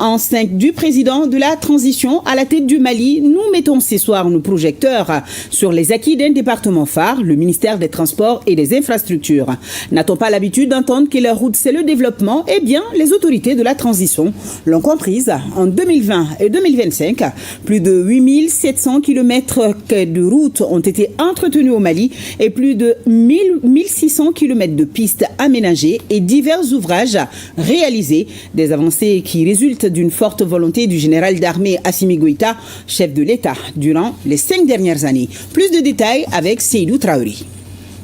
Enceinte du président de la transition à la tête du Mali, nous mettons ce soir nos projecteurs sur les acquis d'un département phare, le ministère des Transports et des Infrastructures. N'a-t-on pas l'habitude d'entendre que la route c'est le développement? Eh bien, les autorités de la transition l'ont comprise. En 2020 et 2025, plus de 8700 km de routes ont été entretenues au Mali et plus de 1600 km de pistes aménagées et divers ouvrages réalisés. Des avancées qui résultent d'une forte volonté du général d'armée Assimi Goïta, chef de l'État, durant les 5 dernières années. Plus de détails avec Seydou Traoré.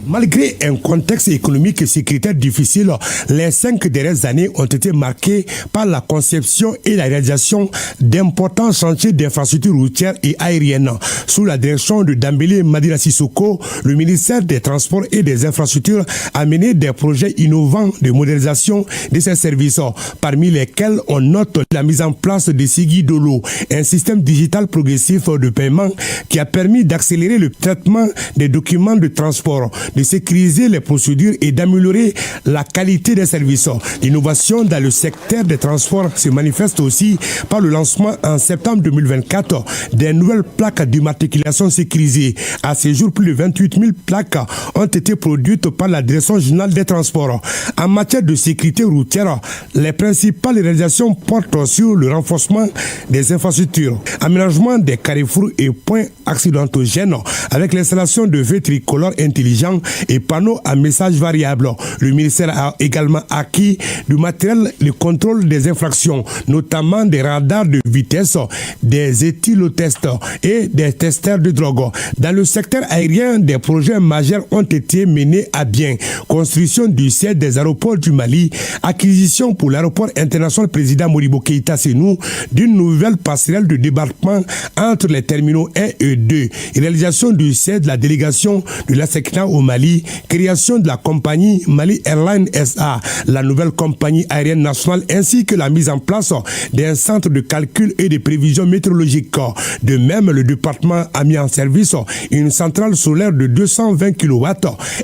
Malgré un contexte économique et sécuritaire difficile, les 5 dernières années ont été marquées par la conception et la réalisation d'importants chantiers d'infrastructures routières et aériennes. Sous la direction de Dambélé Madina Sissoko, le ministère des Transports et des Infrastructures a mené des projets innovants de modernisation de ces services, parmi lesquels on note la mise en place de Sigui Dolo, un système digital progressif de paiement qui a permis d'accélérer le traitement des documents de transport, de sécuriser les procédures et d'améliorer la qualité des services. L'innovation dans le secteur des transports se manifeste aussi par le lancement en septembre 2024 des nouvelles plaques d'immatriculation sécurisées. À ce jour, plus de 28 000 plaques ont été produites par la Direction générale des transports. En matière de sécurité routière, les principales réalisations portent sur le renforcement des infrastructures, aménagement des carrefours et points accidentogènes avec l'installation de feux tricolores intelligents et panneaux à messages variables. Le ministère a également acquis du matériel de contrôle des infractions, notamment des radars de vitesse, des éthylotesteurs et des testeurs de drogue. Dans le secteur aérien, des projets majeurs ont été menés à bien. Construction du siège des aéroports du Mali, acquisition pour l'aéroport international président Modibo Keïta Sénou d'une nouvelle passerelle de débarquement entre les terminaux 1 et 2, réalisation du siège de la délégation de la SECNA au Mali, création de la compagnie Mali Airlines SA, la nouvelle compagnie aérienne nationale, ainsi que la mise en place d'un centre de calcul et de prévision météorologique. De même, le département a mis en service une centrale solaire de 220 kW,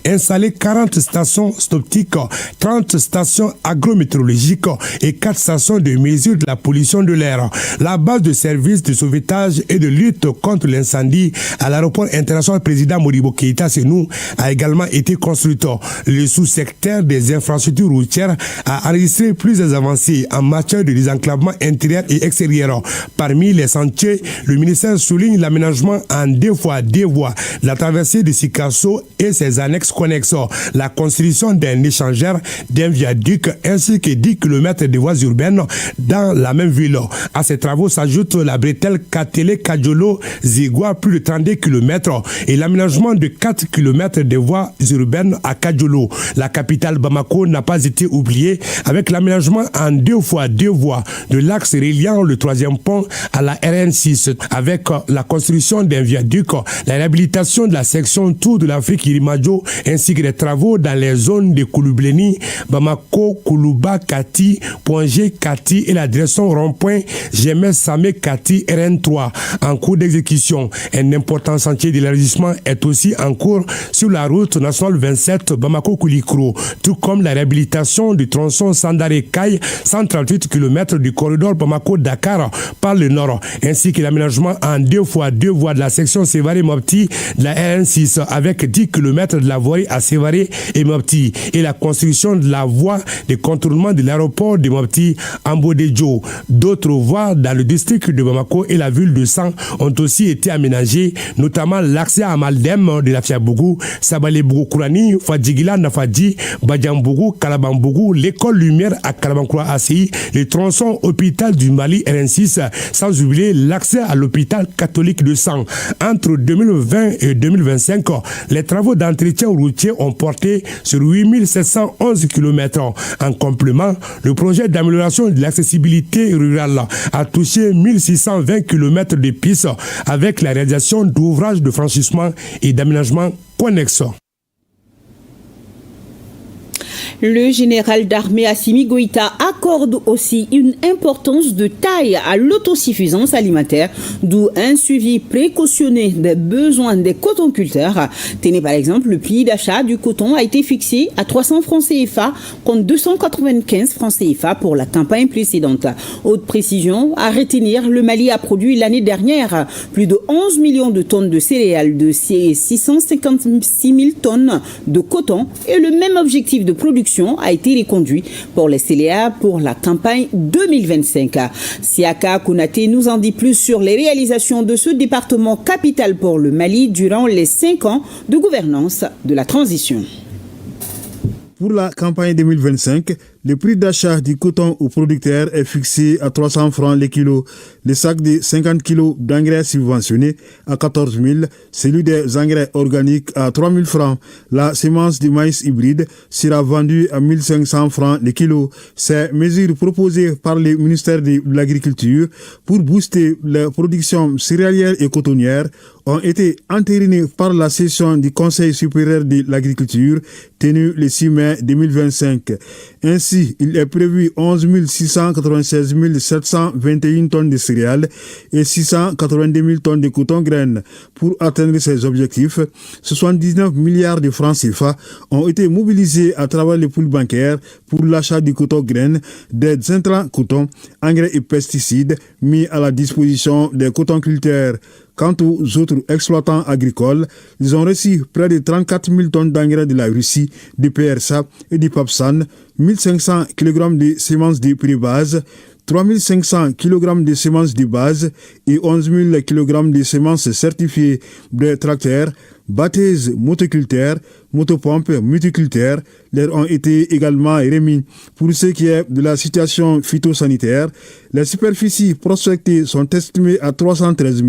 installé 40 stations optiques, 30 stations agrométéorologiques et 4 stations de mesure de la pollution de l'air. La base de services de sauvetage et de lutte contre l'incendie à l'aéroport international président Modibo Keïta Sénou a également été construite. Le sous-secteur des infrastructures routières a enregistré plusieurs avancées en matière de désenclavement intérieur et extérieur. Parmi les sentiers, le ministère souligne l'aménagement en 2 fois 2 voies, la traversée de Sikasso et ses annexes connexes, la construction d'un échangeur, d'un viaduc ainsi que 10 km de voies urbaines dans la même ville. À ces travaux s'ajoute la bretelle Katélé-Kadjolo-Zigouar, plus de 32 km, et l'aménagement de 4 km de voies urbaines à Kadjolo. La capitale Bamako n'a pas été oubliée avec l'aménagement en 2 fois 2 voies de l'axe reliant le 3e pont à la RN6 avec la construction d'un viaduc, la réhabilitation de la section Tour de l'Afrique Irimajo ainsi que des travaux dans les zones de Kouloubleni, Bamako, Koulouba, Kati, Poingé, Kati et la direction rond-point Gémès Samé Kati RN3 en cours d'exécution. Un important chantier d'élargissement est aussi en cours sur la route nationale 27 Bamako-Koulikro, tout comme la réhabilitation du tronçon Sandaré-Kaye, 138 km du corridor Bamako-Dakar par le nord, ainsi que l'aménagement en 2 fois 2 voies de la section Sévaré-Mopti de la RN6 avec 10 km de la voirie à Sévaré et Mopti et la construction de la voie de contournement de l'aéroport de Mopti en Bodéjo. D'autres voies dans le district de Bamako et la ville de San ont aussi été aménagées, notamment l'accès à Maldem de la Fiabougou, Sabalé-Bougou Kourani, Fadjigila Nafadji, Badiambougou, Kalabambougou, l'école Lumière à Kalabankroa ACI, le tronçon hôpital du Mali RN6, sans oublier l'accès à l'hôpital catholique de San. Entre 2020 et 2025, les travaux d'entretien routier ont porté sur 8711 km. En complément, le projet d'amélioration de l'accessibilité rurale a touché 1620 km de pistes avec la réalisation d'ouvrages de franchissement et d'aménagement connexes. Le général d'armée Assimi Goïta accorde aussi une importance de taille à l'autosuffisance alimentaire, d'où un suivi précautionné des besoins des cotonculteurs. Tenez par exemple, le prix d'achat du coton a été fixé à 300 francs CFA contre 295 francs CFA pour la campagne précédente. Haute précision, à retenir, le Mali a produit l'année dernière plus de 11 millions de tonnes de céréales, de 656 000 tonnes de coton et le même objectif de production a été reconduit pour les céréales pour la campagne 2025. Siaka Konaté nous en dit plus sur les réalisations de ce département capital pour le Mali durant les 5 ans de gouvernance de la transition. Pour la campagne 2025, le prix d'achat du coton aux producteurs est fixé à 300 francs le kilo. Le sac de 50 kg d'engrais subventionnés à 14 000, celui des engrais organiques à 3 000 francs. La semence de maïs hybride sera vendue à 1 500 francs le kilo. Ces mesures proposées par le ministère de l'Agriculture pour booster la production céréalière et cotonnière ont été entérinées par la session du Conseil supérieur de l'agriculture tenue le 6 mai 2025. Ainsi, il est prévu 11 696 721 tonnes de céréales et 682 000 tonnes de coton-graines. Pour atteindre ces objectifs, 79 milliards de francs CFA ont été mobilisés à travers les poules bancaires pour l'achat du coton-graines, des intrants coton, engrais et pesticides mis à la disposition des cotonculteurs. Quant aux autres exploitants agricoles, ils ont reçu près de 34 000 tonnes d'engrais de la Russie, du PRSA et du PAPSAN, 1 500 kg de semences de pré-base, 3 500 kg de semences de base et 11 000 kg de semences certifiées de tracteurs, batteuses motoculteurs, motopompes multiculteurs leur ont été également remis. Pour ce qui est de la situation phytosanitaire, les superficies prospectées sont estimées à 313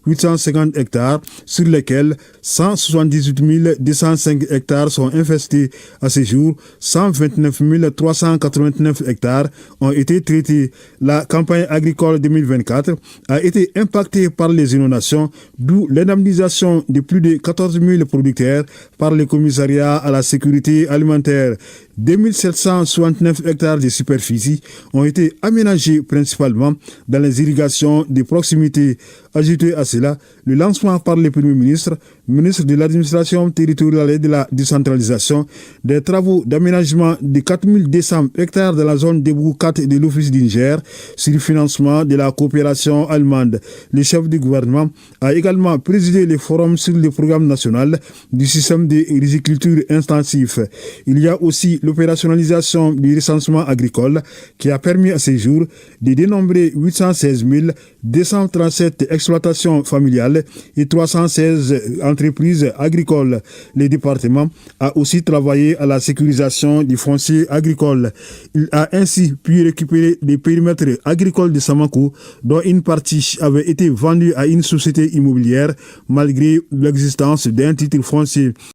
850 hectares, sur lesquels 178 205 hectares sont infestés. À ce jour, 129 389 hectares ont été traités. La campagne agricole 2024 a été impactée par les inondations, d'où l'indemnisation de plus de 14 000 producteurs par le commissariat à la sécurité alimentaire. 2769 hectares de superficie ont été aménagés principalement dans les irrigations de proximité. Ajouté à cela, le lancement par le Premier ministre, ministre de l'administration territoriale et de la décentralisation, des travaux d'aménagement de 4200 hectares dans la zone des Boukat de l'Office du Niger sur le financement de la coopération allemande. Le chef du gouvernement a également présidé le forum sur le programme national du système de riziculture intensif. Il y a aussi l'opérationnalisation du recensement agricole qui a permis à ce jour de dénombrer 816 237 exploitations familiales et 316 entreprises agricoles. Le département a aussi travaillé à la sécurisation du foncier agricole. Il a ainsi pu récupérer des périmètres agricoles de Samako dont une partie avait été vendue à une société immobilière malgré l'existence d'un titre foncier.